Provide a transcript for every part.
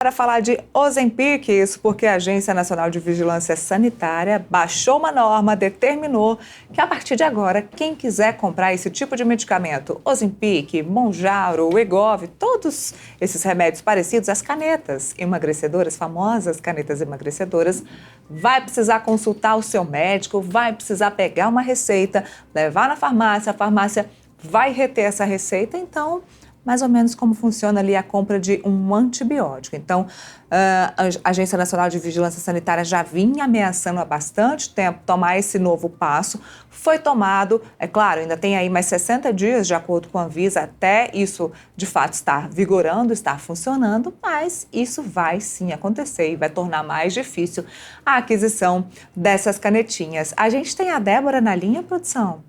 Para falar de Ozempic, isso porque a Agência Nacional de Vigilância Sanitária baixou uma norma, determinou que a partir de agora, quem quiser comprar esse tipo de medicamento, Ozempic, Mounjaro, Wegovy, todos esses remédios parecidos, as canetas emagrecedoras, famosas canetas emagrecedoras, vai precisar consultar o seu médico, vai precisar pegar uma receita, levar na farmácia, a farmácia vai reter essa receita, então mais ou menos como funciona ali a compra de um antibiótico. Então, a Agência Nacional de Vigilância Sanitária já vinha ameaçando há bastante tempo tomar esse novo passo. Foi tomado, é claro, ainda tem aí mais 60 dias, de acordo com a Anvisa, até isso de fato estar vigorando, estar funcionando, mas isso vai sim acontecer e vai tornar mais difícil a aquisição dessas canetinhas. A gente tem a Débora na linha, produção?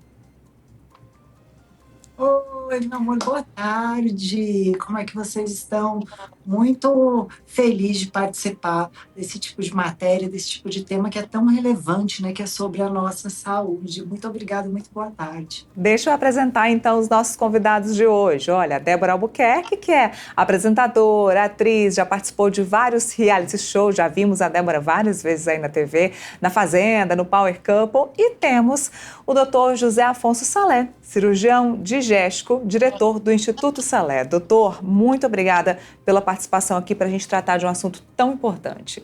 Oi, meu amor, boa tarde. Como é que vocês estão? Muito feliz de participar desse tipo de matéria, desse tipo de tema que é tão relevante, né? Que é sobre a nossa saúde. Muito obrigada, muito boa tarde. Deixa eu apresentar então os nossos convidados de hoje. Olha, a Débora Albuquerque, que é apresentadora, atriz, já participou de vários reality shows, já vimos a Débora várias vezes aí na TV, na Fazenda, no Power Couple. E temos o Dr. José Afonso Salé, cirurgião digéstico, diretor do Instituto Salé. Doutor, muito obrigada pela participação aqui para a gente tratar de um assunto tão importante.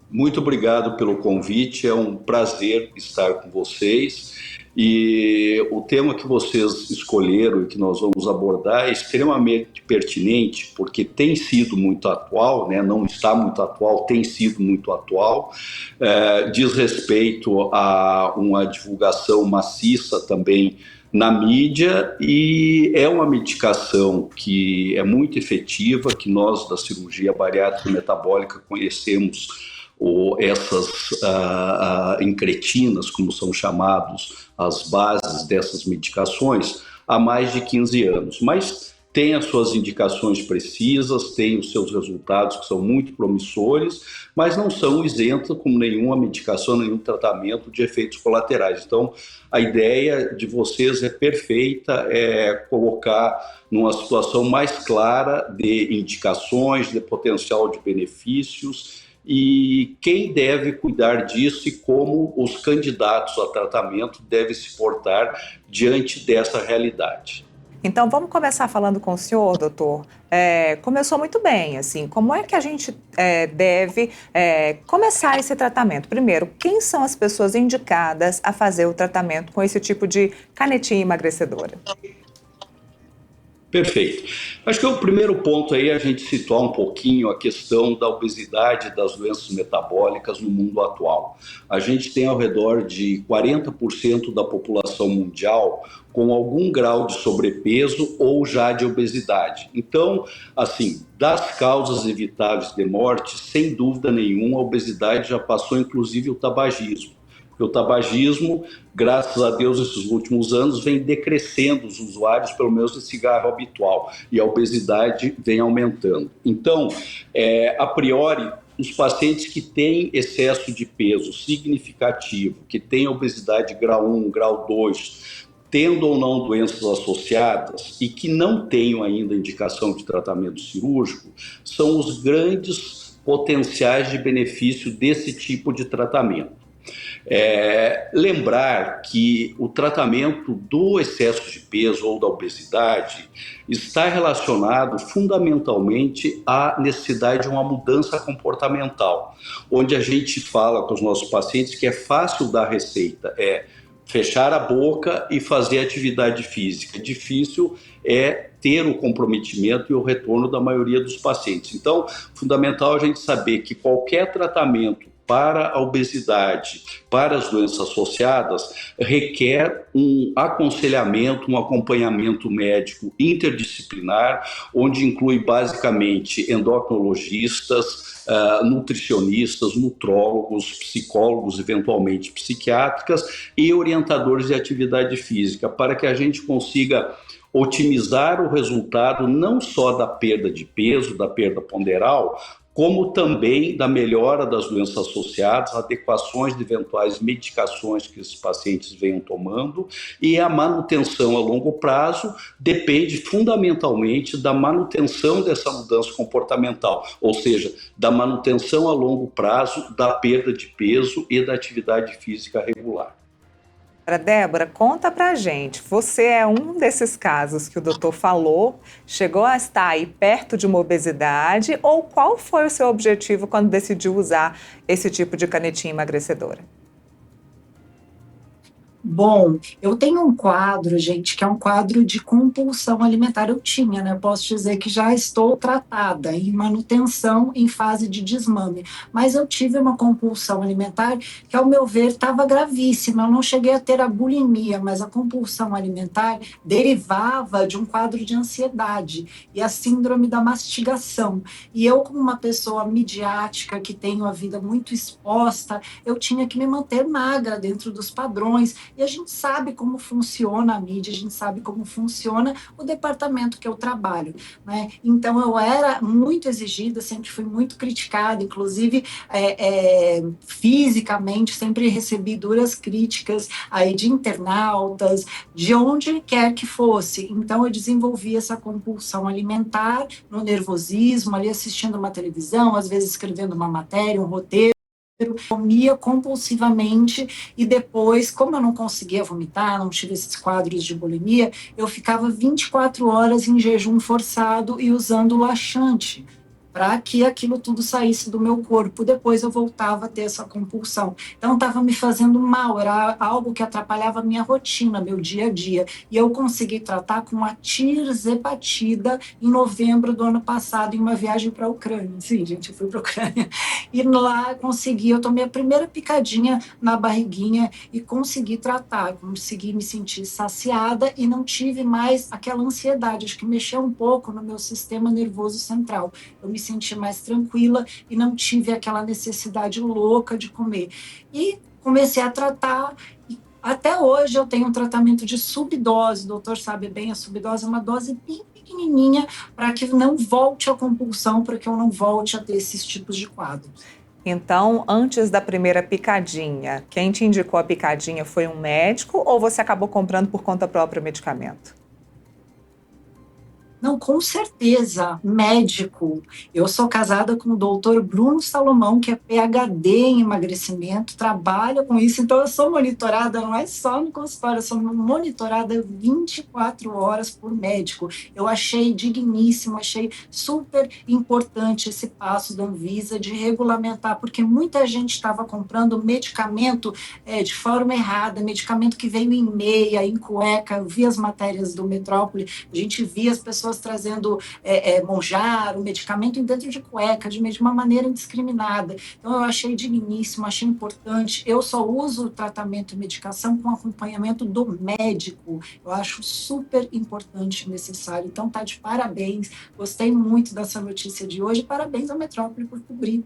Muito obrigado pelo convite, é um prazer estar com vocês. E o tema que vocês escolheram e que nós vamos abordar é extremamente pertinente, porque tem sido muito atual, né? Não está muito atual, tem sido muito atual. Diz respeito a uma divulgação maciça também na mídia, e é uma medicação que é muito efetiva, que nós da cirurgia bariátrica e metabólica conhecemos, ou essas incretinas, como são chamados, as bases dessas medicações, há mais de 15 anos. Mas tem as suas indicações precisas, tem os seus resultados que são muito promissores, mas não são isentos como nenhuma medicação, nenhum tratamento de efeitos colaterais. Então, a ideia de vocês é perfeita, é colocar numa situação mais clara de indicações, de potencial de benefícios, e quem deve cuidar disso e como os candidatos a tratamento devem se portar diante dessa realidade. Então, vamos começar falando com o senhor, doutor. Começou muito bem, assim, como é que a gente deve começar esse tratamento? Primeiro, quem são as pessoas indicadas a fazer o tratamento com esse tipo de canetinha emagrecedora? Perfeito. Acho que o primeiro ponto aí é a gente situar um pouquinho a questão da obesidade e das doenças metabólicas no mundo atual. A gente tem ao redor de 40% da população mundial com algum grau de sobrepeso ou já de obesidade. Então, assim, das causas evitáveis de morte, sem dúvida nenhuma, a obesidade já passou inclusive o tabagismo. O tabagismo, graças a Deus, esses últimos anos, vem decrescendo os usuários, pelo menos de cigarro habitual, e a obesidade vem aumentando. Então, a priori, os pacientes que têm excesso de peso significativo, que têm obesidade grau 1, grau 2, tendo ou não doenças associadas e que não tenham ainda indicação de tratamento cirúrgico, são os grandes potenciais de benefício desse tipo de tratamento. Lembrar que o tratamento do excesso de peso ou da obesidade está relacionado fundamentalmente à necessidade de uma mudança comportamental, onde a gente fala com os nossos pacientes que é fácil dar receita, fechar a boca e fazer atividade física. Difícil é ter o comprometimento e o retorno da maioria dos pacientes. Então, fundamental a gente saber que qualquer tratamento para a obesidade, para as doenças associadas, requer um aconselhamento, um acompanhamento médico interdisciplinar, onde inclui basicamente endocrinologistas, nutricionistas, nutrólogos, psicólogos, eventualmente psiquiátricas e orientadores de atividade física, para que a gente consiga otimizar o resultado não só da perda de peso, da perda ponderal, como também da melhora das doenças associadas, adequações de eventuais medicações que esses pacientes venham tomando, e a manutenção a longo prazo depende fundamentalmente da manutenção dessa mudança comportamental, ou seja, da manutenção a longo prazo da perda de peso e da atividade física regular. Débora, conta pra gente, você é um desses casos que o doutor falou, chegou a estar aí perto de uma obesidade, ou qual foi o seu objetivo quando decidiu usar esse tipo de canetinha emagrecedora? Bom, eu tenho um quadro, gente, que é um quadro de compulsão alimentar. Eu tinha, né? Posso dizer que já estou tratada em manutenção em fase de desmame. Mas eu tive uma compulsão alimentar que, ao meu ver, estava gravíssima. Eu não cheguei a ter a bulimia, mas a compulsão alimentar derivava de um quadro de ansiedade e a síndrome da mastigação. E eu, como uma pessoa midiática que tenho a vida muito exposta, eu tinha que me manter magra dentro dos padrões. E a gente sabe como funciona a mídia, a gente sabe como funciona o departamento que eu trabalho, né? Então, eu era muito exigida, sempre fui muito criticada, inclusive fisicamente, sempre recebi duras críticas aí de internautas, de onde quer que fosse. Então, eu desenvolvi essa compulsão alimentar, no nervosismo, ali assistindo uma televisão, às vezes escrevendo uma matéria, um roteiro, comia compulsivamente e depois, como eu não conseguia vomitar, não tive esses quadros de bulimia, eu ficava 24 horas em jejum forçado e usando laxante para que aquilo tudo saísse do meu corpo. Depois eu voltava a ter essa compulsão. Então estava me fazendo mal, era algo que atrapalhava a minha rotina, meu dia a dia. E eu consegui tratar com a tirzepatida em novembro do ano passado, em uma viagem para a Ucrânia. Sim, gente, eu fui para a Ucrânia. E lá eu tomei a primeira picadinha na barriguinha e consegui tratar, consegui me sentir saciada e não tive mais aquela ansiedade. Acho que mexeu um pouco no meu sistema nervoso central. Eu me senti mais tranquila e não tive aquela necessidade louca de comer. E comecei a tratar, e até hoje eu tenho um tratamento de subdose, o doutor sabe bem, a subdose é uma dose bem pequenininha para que não volte a compulsão, para que eu não volte a ter esses tipos de quadros. Então, antes da primeira picadinha, quem te indicou a picadinha foi um médico ou você acabou comprando por conta própria o medicamento? Não, com certeza, médico. Eu sou casada com o doutor Bruno Salomão, que é PhD em emagrecimento, trabalha com isso, então eu sou monitorada, não é só no consultório, eu sou monitorada 24 horas por médico. Eu achei digníssimo, achei super importante esse passo da Anvisa de regulamentar, porque muita gente estava comprando medicamento de forma errada, medicamento que veio em meia, em cueca. Eu vi as matérias do Metrópole, a gente via as pessoas trazendo Monjaro, medicamento dentro de cueca, de uma maneira indiscriminada. Então, eu achei digníssimo, achei importante. Eu só uso o tratamento e medicação com acompanhamento do médico. Eu acho super importante e necessário. Então, tá de parabéns. Gostei muito dessa notícia de hoje. Parabéns ao Metrópole por cobrir.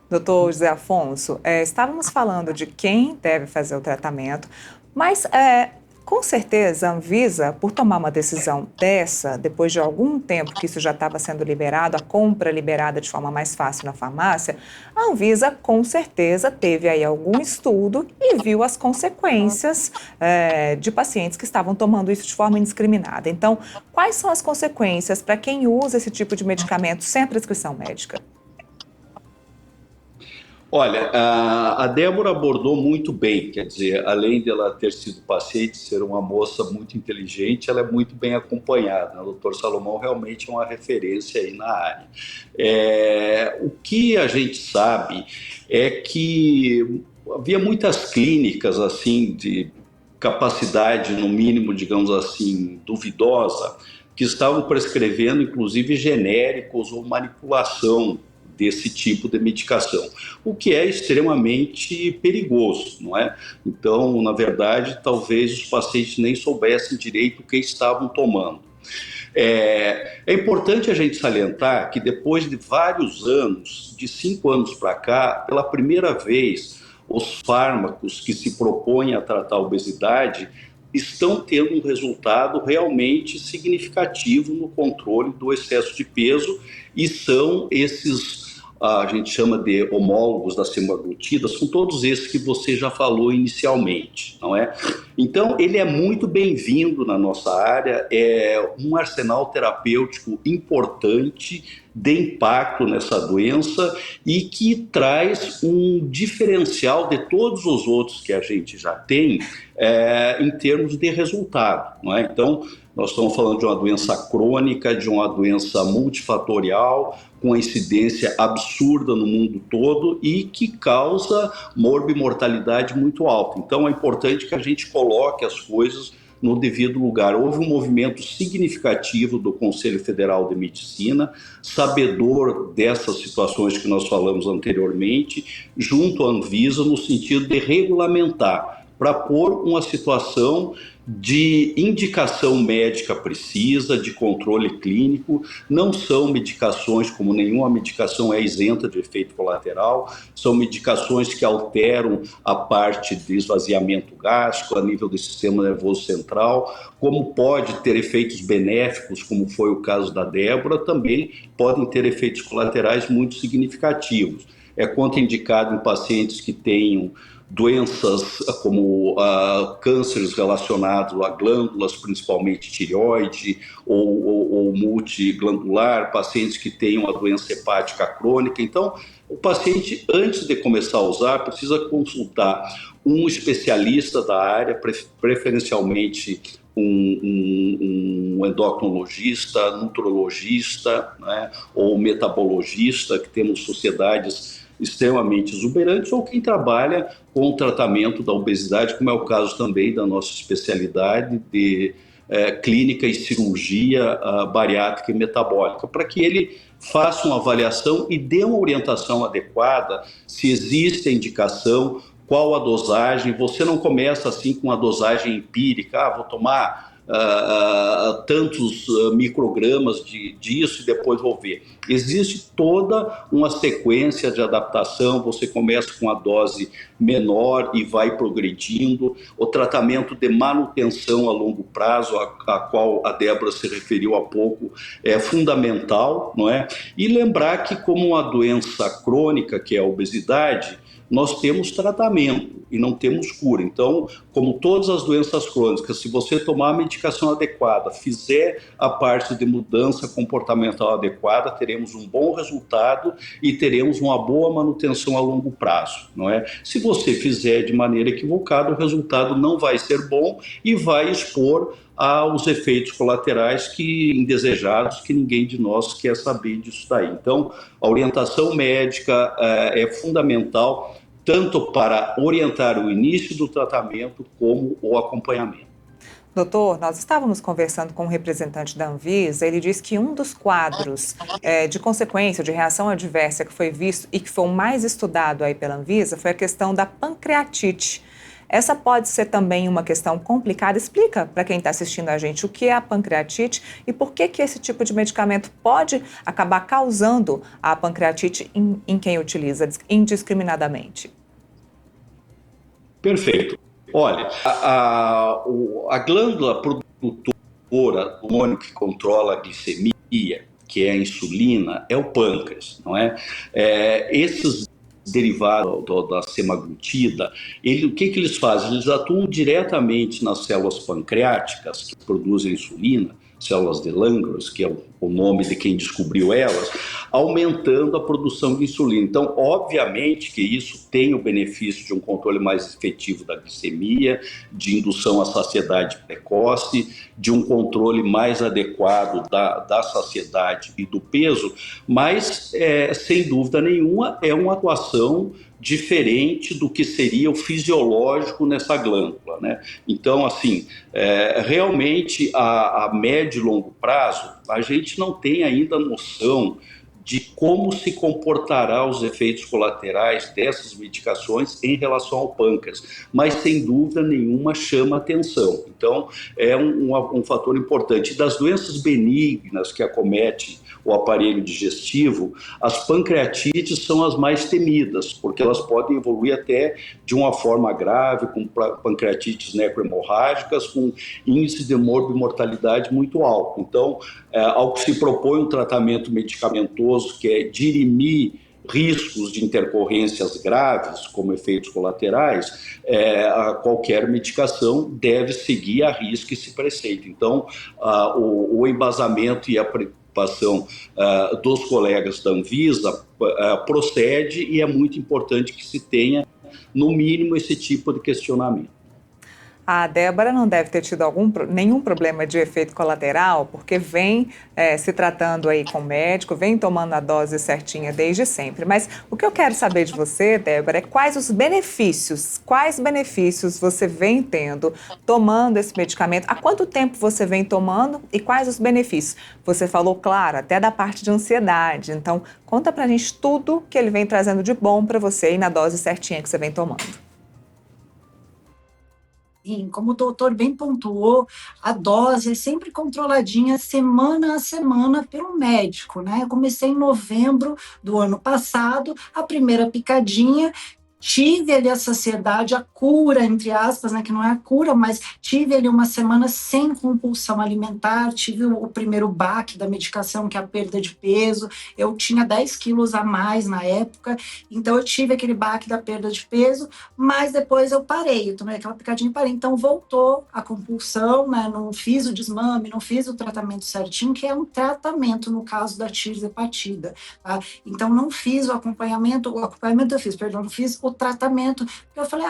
Doutor José Afonso, estávamos falando de quem deve fazer o tratamento, mas com certeza a Anvisa, por tomar uma decisão dessa, depois de algum tempo que isso já estava sendo liberado, a compra liberada de forma mais fácil na farmácia, a Anvisa com certeza teve aí algum estudo e viu as consequências de pacientes que estavam tomando isso de forma indiscriminada. Então, quais são as consequências para quem usa esse tipo de medicamento sem a prescrição médica? Olha, a Débora abordou muito bem, quer dizer, além de ela ter sido paciente, ser uma moça muito inteligente, ela é muito bem acompanhada. O Dr. Salomão realmente é uma referência aí na área. O que a gente sabe é que havia muitas clínicas assim de capacidade, no mínimo, digamos assim, duvidosa, que estavam prescrevendo, inclusive, genéricos ou manipulação desse tipo de medicação, o que é extremamente perigoso, não é? Então, na verdade, talvez os pacientes nem soubessem direito o que estavam tomando. É importante a gente salientar que depois de vários anos, de 5 anos para cá, pela primeira vez, os fármacos que se propõem a tratar a obesidade estão tendo um resultado realmente significativo no controle do excesso de peso, e são esses, a gente chama de homólogos da semaglutida, são todos esses que você já falou inicialmente, não é? Então, ele é muito bem-vindo na nossa área, é um arsenal terapêutico importante, de impacto nessa doença e que traz um diferencial de todos os outros que a gente já tem em termos de resultado, não é? Então, nós estamos falando de uma doença crônica, de uma doença multifatorial, com incidência absurda no mundo todo e que causa morbimortalidade muito alta. Então, é importante que a gente coloque as coisas no devido lugar. Houve um movimento significativo do Conselho Federal de Medicina, sabedor dessas situações que nós falamos anteriormente, junto à Anvisa, no sentido de regulamentar, para pôr uma situação de indicação médica precisa, de controle clínico. Não são medicações, como nenhuma medicação é isenta de efeito colateral, são medicações que alteram a parte de esvaziamento gástrico a nível do sistema nervoso central, como pode ter efeitos benéficos, como foi o caso da Débora, também podem ter efeitos colaterais muito significativos. É contraindicado em pacientes que tenham doenças como cânceres relacionados a glândulas, principalmente tireoide ou multiglandular, pacientes que tenham a doença hepática crônica. Então, o paciente, antes de começar a usar, precisa consultar um especialista da área, preferencialmente um endocrinologista, nutrologista, né, ou metabologista, que temos sociedades extremamente exuberantes, ou quem trabalha com o tratamento da obesidade, como é o caso também da nossa especialidade de clínica e cirurgia bariátrica e metabólica, para que ele faça uma avaliação e dê uma orientação adequada, se existe a indicação, qual a dosagem. Você não começa assim com a dosagem empírica, vou tomar tantos microgramas disso e depois vou ver. Existe toda uma sequência de adaptação, você começa com a dose menor e vai progredindo. O tratamento de manutenção a longo prazo, a qual a Débora se referiu há pouco, é fundamental, não é? E lembrar que, como uma doença crônica, que é a obesidade, nós temos tratamento e não temos cura. Então, como todas as doenças crônicas, se você tomar a medicação adequada, fizer a parte de mudança comportamental adequada, teremos um bom resultado e teremos uma boa manutenção a longo prazo, não é? Se você fizer de maneira equivocada, o resultado não vai ser bom e vai expor aos efeitos colaterais indesejados, que ninguém de nós quer saber disso daí. Então, a orientação médica é fundamental, tanto para orientar o início do tratamento como o acompanhamento. Doutor, nós estávamos conversando com um representante da Anvisa. Ele disse que um dos quadros de consequência, de reação adversa que foi visto e que foi o mais estudado aí pela Anvisa foi a questão da pancreatite. Essa pode ser também uma questão complicada. Explica para quem está assistindo a gente o que é a pancreatite e por que esse tipo de medicamento pode acabar causando a pancreatite em quem utiliza indiscriminadamente. Perfeito. Olha, a glândula produtora do hormônio que controla a glicemia, que é a insulina, é o pâncreas, não é? Esses derivados da semaglutida, o que eles fazem? Eles atuam diretamente nas células pancreáticas que produzem insulina, células de Langerhans, que é o nome de quem descobriu elas, aumentando a produção de insulina. Então, obviamente que isso tem o benefício de um controle mais efetivo da glicemia, de indução à saciedade precoce, de um controle mais adequado da saciedade e do peso, mas, sem dúvida nenhuma, é uma atuação diferente do que seria o fisiológico nessa glândula, né? Então, assim, realmente a médio e longo prazo, a gente não tem ainda noção de como se comportará os efeitos colaterais dessas medicações em relação ao pâncreas, mas sem dúvida nenhuma chama atenção. Então, é um fator importante. Das doenças benignas que acometem o aparelho digestivo, as pancreatites são as mais temidas, porque elas podem evoluir até de uma forma grave, com pancreatites necrohemorrágicas, com índice de morbimortalidade muito alto. Então, ao que se propõe um tratamento medicamentoso, que é dirimir riscos de intercorrências graves, como efeitos colaterais, qualquer medicação deve seguir a risco e se preceita. Então, o embasamento e a preocupação dos colegas da Anvisa procede, e é muito importante que se tenha, no mínimo, esse tipo de questionamento. A Débora não deve ter tido nenhum problema de efeito colateral, porque vem se tratando aí com o médico, vem tomando a dose certinha desde sempre. Mas o que eu quero saber de você, Débora, é quais benefícios você vem tendo tomando esse medicamento, há quanto tempo você vem tomando e quais os benefícios? Você falou, claro, até da parte de ansiedade, então conta pra gente tudo que ele vem trazendo de bom para você e na dose certinha que você vem tomando. Como o doutor bem pontuou, a dose é sempre controladinha semana a semana pelo médico, né? Eu comecei em novembro do ano passado, a primeira picadinha. Tive ali a saciedade, a cura, entre aspas, né, que não é a cura, mas tive ali uma semana sem compulsão alimentar, tive o primeiro baque da medicação, que é a perda de peso. Eu tinha 10 quilos a mais na época, então eu tive aquele baque da perda de peso, mas depois eu parei, eu tomei aquela picadinha e parei. Então voltou a compulsão, né, não fiz o desmame, não fiz o tratamento certinho, que é um tratamento no caso da tirzepatida, tá? Então não fiz o acompanhamento eu fiz, perdão, não fiz o tratamento, porque eu falei,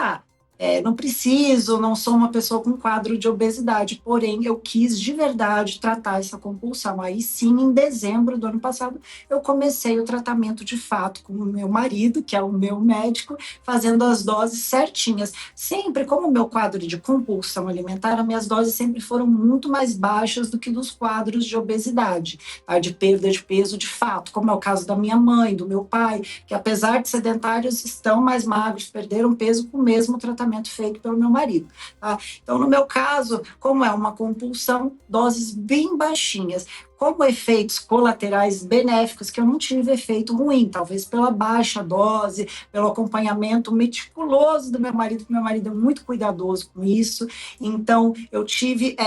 não preciso, não sou uma pessoa com quadro de obesidade, porém eu quis de verdade tratar essa compulsão. Aí sim, em dezembro do ano passado, eu comecei o tratamento de fato com o meu marido, que é o meu médico, fazendo as doses certinhas. Sempre, como o meu quadro de compulsão alimentar, as minhas doses sempre foram muito mais baixas do que dos quadros de obesidade, tá? De perda de peso de fato, como é o caso da minha mãe, do meu pai, que apesar de sedentários, estão mais magros, perderam peso com o mesmo tratamento feito pelo meu marido, tá? Então, no meu caso, como é uma compulsão, doses bem baixinhas, como efeitos colaterais benéficos, que eu não tive efeito ruim, talvez pela baixa dose, pelo acompanhamento meticuloso do meu marido, que meu marido é muito cuidadoso com isso. Então, eu tive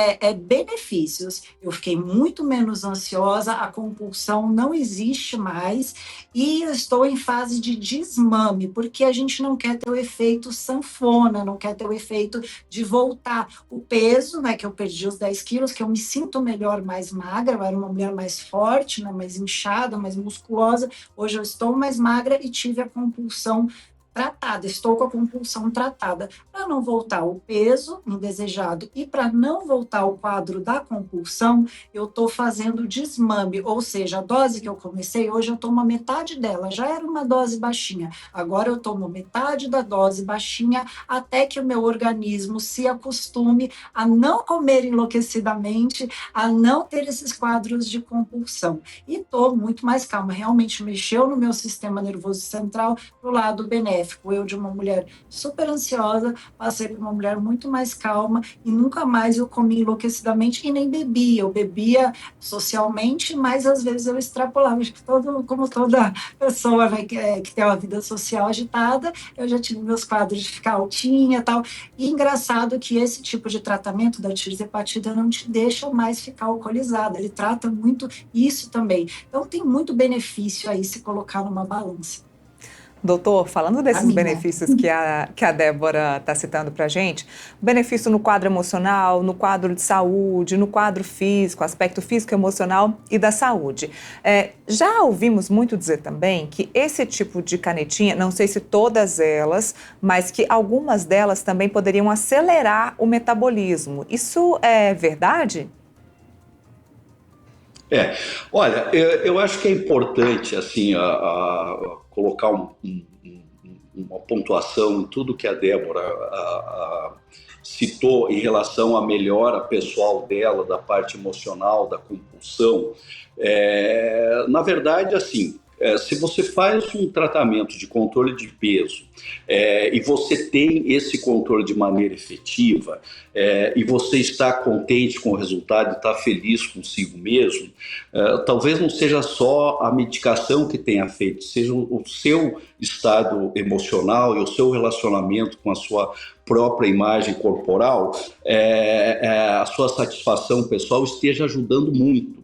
benefícios. Eu fiquei muito menos ansiosa, a compulsão não existe mais e eu estou em fase de desmame, porque a gente não quer ter o efeito sanfona, não quer ter o efeito de voltar o peso, né, que eu perdi os 10 quilos, que eu me sinto melhor, mais magra, eu era uma mulher mais forte, né, mais inchada, mais musculosa. Hoje eu estou mais magra e tive a compulsão tratada, estou com a compulsão tratada, para não voltar o peso indesejado e para não voltar o quadro da compulsão, eu estou fazendo desmame, ou seja, a dose que eu comecei, hoje eu tomo a metade dela, já era uma dose baixinha, agora eu tomo metade da dose baixinha até que o meu organismo se acostume a não comer enlouquecidamente, a não ter esses quadros de compulsão, e estou muito mais calma, realmente mexeu no meu sistema nervoso central pro lado benéfico. Eu, de uma mulher super ansiosa, passei por uma mulher muito mais calma e nunca mais eu comi enlouquecidamente e nem bebia. Eu bebia socialmente, mas às vezes eu extrapolava. Acho que como toda pessoa, né, que tem uma vida social agitada, eu já tive meus quadros de ficar altinha e tal. E engraçado que esse tipo de tratamento da tirzepatida não te deixa mais ficar alcoolizada. Ele trata muito isso também. Então tem muito benefício aí se colocar numa balança. Doutor, falando desses benefícios que a Débora está citando para a gente, benefício no quadro emocional, no quadro de saúde, no quadro físico, aspecto físico, emocional e da saúde. Já ouvimos muito dizer também que esse tipo de canetinha, não sei se todas elas, mas que algumas delas também poderiam acelerar o metabolismo. Isso é verdade? Olha, eu acho que é importante assim, colocar uma pontuação em tudo que a Débora citou em relação à melhora pessoal dela, da parte emocional, da compulsão. Na verdade, assim, Se você faz um tratamento de controle de peso e você tem esse controle de maneira efetiva e você está contente com o resultado e está feliz consigo mesmo, talvez não seja só a medicação que tenha feito, seja o seu estado emocional e o seu relacionamento com a sua própria imagem corporal, a sua satisfação pessoal esteja ajudando muito.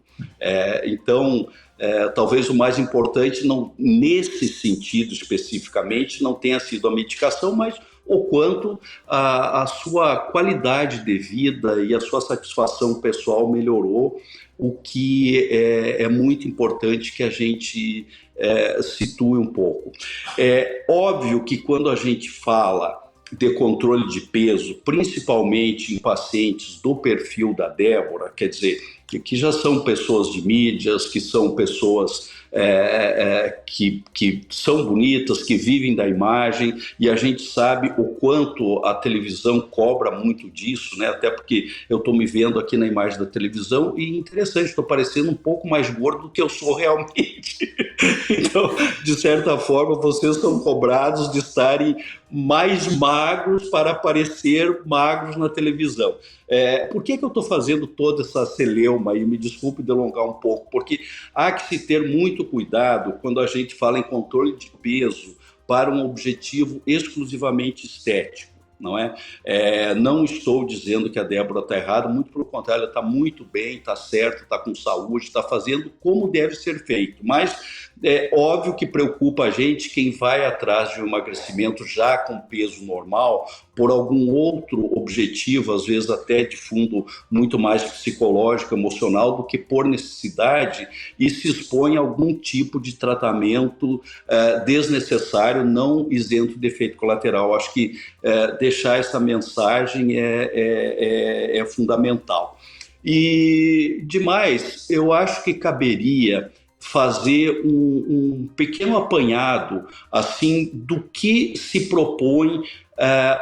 Então, talvez o mais importante, não, nesse sentido especificamente, não tenha sido a medicação, mas o quanto a sua qualidade de vida e a sua satisfação pessoal melhorou, o que é muito importante que a gente situe um pouco. É óbvio que quando a gente fala de controle de peso, principalmente em pacientes do perfil da Débora, quer dizer, que já são pessoas de mídias, que são pessoas que são bonitas, que vivem da imagem, e a gente sabe o quanto a televisão cobra muito disso, né? Até porque eu estou me vendo aqui na imagem da televisão e interessante, estou parecendo um pouco mais gordo do que eu sou realmente. Então, de certa forma, vocês são cobrados de estarem mais magros para parecer magros na televisão. Por que eu estou fazendo toda essa celeuma aí? Me desculpe delongar um pouco, porque há que se ter muito cuidado quando a gente fala em controle de peso para um objetivo exclusivamente estético. Não é? Não estou dizendo que a Débora está errada, muito pelo contrário, ela está muito bem, está certa, está com saúde, está fazendo como deve ser feito, mas é óbvio que preocupa a gente quem vai atrás de um emagrecimento já com peso normal, por algum outro objetivo, às vezes até de fundo muito mais psicológico, emocional, do que por necessidade, e se expõe a algum tipo de tratamento desnecessário, não isento de efeito colateral. Acho que deixar essa mensagem é fundamental. E, demais, eu acho que caberia fazer um pequeno apanhado assim, do que se propõe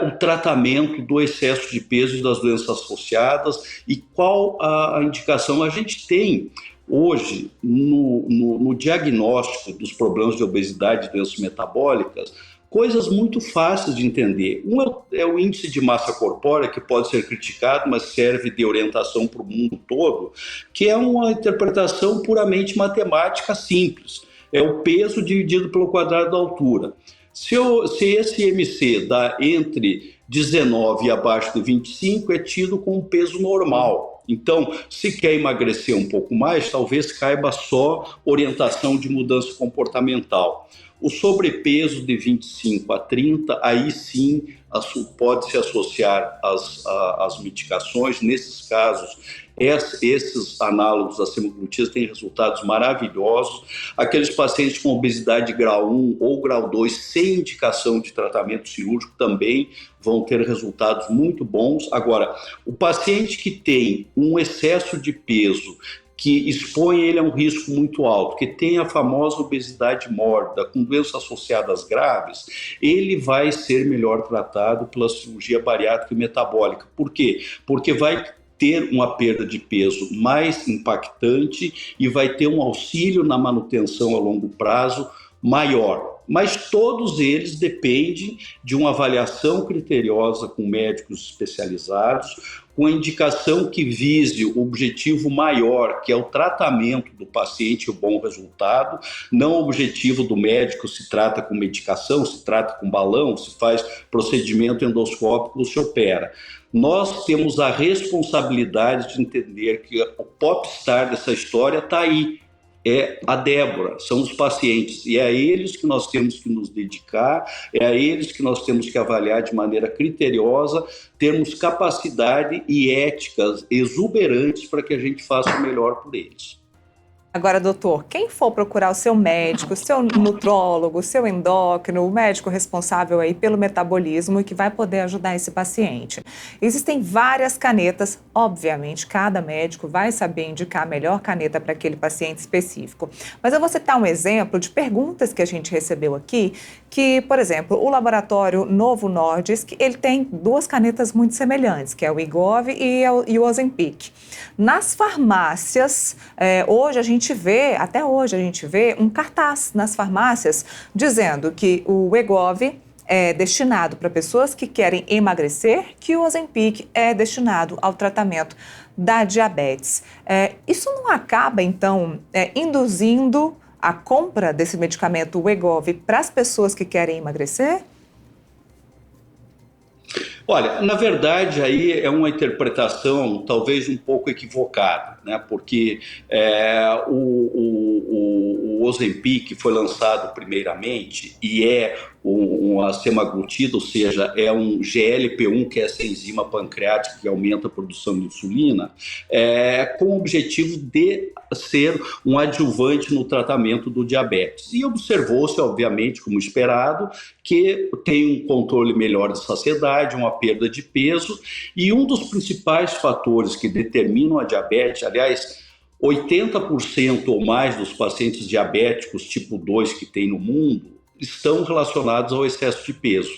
o tratamento do excesso de peso e das doenças associadas e qual a indicação. A gente tem hoje no diagnóstico dos problemas de obesidade e doenças metabólicas coisas muito fáceis de entender. Um é o índice de massa corpórea, que pode ser criticado, mas serve de orientação para o mundo todo, que é uma interpretação puramente matemática simples. É o peso dividido pelo quadrado da altura. Se esse IMC dá entre 19 e abaixo de 25, é tido como peso normal. Então, se quer emagrecer um pouco mais, talvez caiba só orientação de mudança comportamental. O sobrepeso de 25 a 30, aí sim pode se associar às medicações. Nesses casos, esses análogos da semaglutida têm resultados maravilhosos. Aqueles pacientes com obesidade grau 1 ou grau 2, sem indicação de tratamento cirúrgico, também vão ter resultados muito bons. Agora, o paciente que tem um excesso de peso, que expõe ele a um risco muito alto, que tem a famosa obesidade mórbida, com doenças associadas graves, ele vai ser melhor tratado pela cirurgia bariátrica e metabólica. Por quê? Porque vai ter uma perda de peso mais impactante e vai ter um auxílio na manutenção a longo prazo maior. Mas todos eles dependem de uma avaliação criteriosa com médicos especializados, com a indicação que vise o objetivo maior, que é o tratamento do paciente e o bom resultado, não o objetivo do médico, se trata com medicação, se trata com balão, se faz procedimento endoscópico ou se opera. Nós temos a responsabilidade de entender que o popstar dessa história está aí. É a Débora, são os pacientes, e é a eles que nós temos que nos dedicar, é a eles que nós temos que avaliar de maneira criteriosa, termos capacidade e éticas exuberantes para que a gente faça o melhor por eles. Agora, doutor, quem for procurar o seu médico, o seu nutrólogo, o seu endócrino, o médico responsável aí pelo metabolismo e que vai poder ajudar esse paciente. Existem várias canetas, obviamente, cada médico vai saber indicar a melhor caneta para aquele paciente específico. Mas eu vou citar um exemplo de perguntas que a gente recebeu aqui, que, por exemplo, o laboratório Novo Nordisk, ele tem duas canetas muito semelhantes, que é o Wegovy e o Ozempic. Nas farmácias, hoje a gente gente vê, até hoje a gente vê um cartaz nas farmácias dizendo que o Wegovy é destinado para pessoas que querem emagrecer, que o Ozempic é destinado ao tratamento da diabetes. Isso não acaba, então, induzindo a compra desse medicamento Wegovy para as pessoas que querem emagrecer? Olha, na verdade, aí é uma interpretação talvez um pouco equivocada, né? Porque o Ozempic foi lançado primeiramente e é uma semaglutida, ou seja, é um GLP-1, que é essa enzima pancreática que aumenta a produção de insulina, com o objetivo de ser um adjuvante no tratamento do diabetes. E observou-se, obviamente, como esperado, que tem um controle melhor de saciedade, uma perda de peso, e um dos principais fatores que determinam a diabetes, aliás, 80% ou mais dos pacientes diabéticos tipo 2 que tem no mundo estão relacionados ao excesso de peso.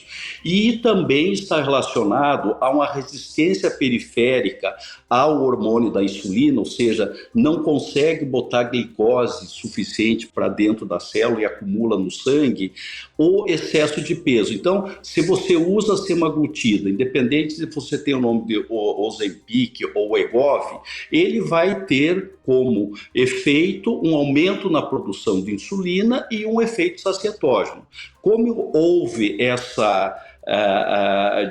E também está relacionado a uma resistência periférica ao hormônio da insulina, ou seja, não consegue botar glicose suficiente para dentro da célula e acumula no sangue, o excesso de peso. Então, se você usa semaglutida, independente se você tem o nome de Ozempic ou Wegovy, ele vai ter como efeito um aumento na produção de insulina e um efeito saciatógeno. Como houve essa,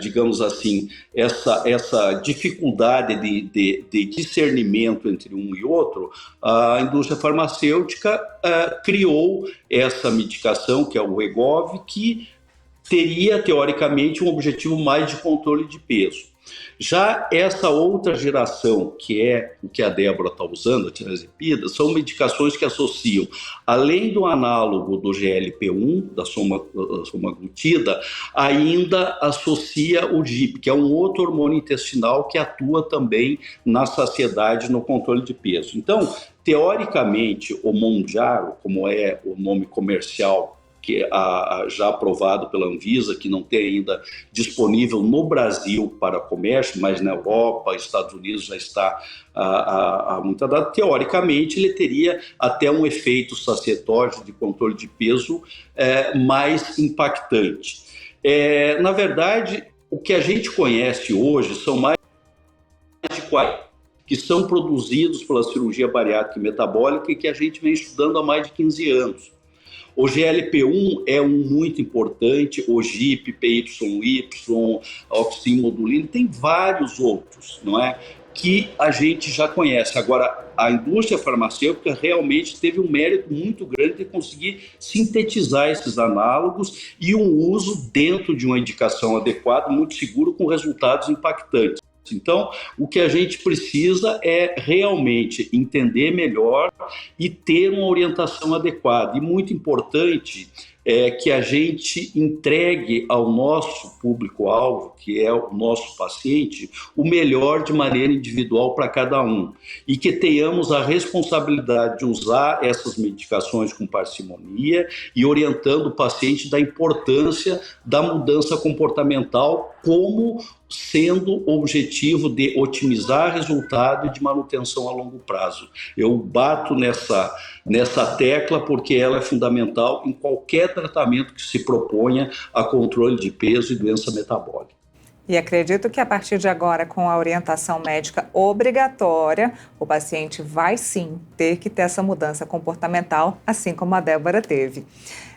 digamos assim, essa dificuldade de discernimento entre um e outro, a indústria farmacêutica criou essa medicação, que é o Wegovy, que teria, teoricamente, um objetivo mais de controle de peso. Já essa outra geração, que é o que a Débora está usando, a tirazepida, são medicações que associam, além do análogo do GLP-1, da semaglutida, ainda associa o GIP, que é um outro hormônio intestinal que atua também na saciedade, no controle de peso. Então, teoricamente, o Mounjaro, como é o nome comercial, que é já aprovado pela Anvisa, que não tem ainda disponível no Brasil para comércio, mas na Europa, Estados Unidos já está há muita data. Teoricamente, ele teria até um efeito saciatógeno de controle de peso mais impactante. Na verdade, o que a gente conhece hoje são mais de 40 que são produzidos pela cirurgia bariátrica e metabólica e que a gente vem estudando há mais de 15 anos. O GLP-1 é um muito importante, o GIP, PYY, oximodulina, tem vários outros, não é? Que a gente já conhece. Agora, a indústria farmacêutica realmente teve um mérito muito grande de conseguir sintetizar esses análogos e um uso dentro de uma indicação adequada, muito seguro, com resultados impactantes. Então, o que a gente precisa é realmente entender melhor e ter uma orientação adequada. E muito importante é que a gente entregue ao nosso público-alvo, que é o nosso paciente, o melhor de maneira individual para cada um. E que tenhamos a responsabilidade de usar essas medicações com parcimonia e orientando o paciente da importância da mudança comportamental como sendo o objetivo de otimizar resultado e de manutenção a longo prazo. Eu bato nessa tecla porque ela é fundamental em qualquer tratamento que se proponha a controle de peso e doença metabólica. E acredito que a partir de agora, com a orientação médica obrigatória, o paciente vai sim ter que ter essa mudança comportamental, assim como a Débora teve.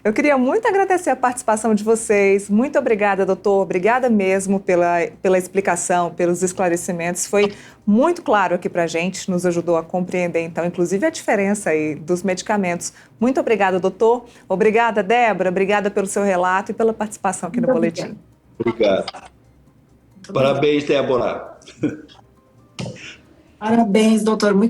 Eu queria muito agradecer a participação de vocês. Muito obrigada, doutor. Obrigada mesmo pela explicação, pelos esclarecimentos. Foi muito claro aqui para a gente, nos ajudou a compreender, então, inclusive a diferença aí dos medicamentos. Muito obrigada, doutor. Obrigada, Débora. Obrigada pelo seu relato e pela participação aqui no Boletim. Obrigado. Parabéns, Débora. Parabéns, doutor.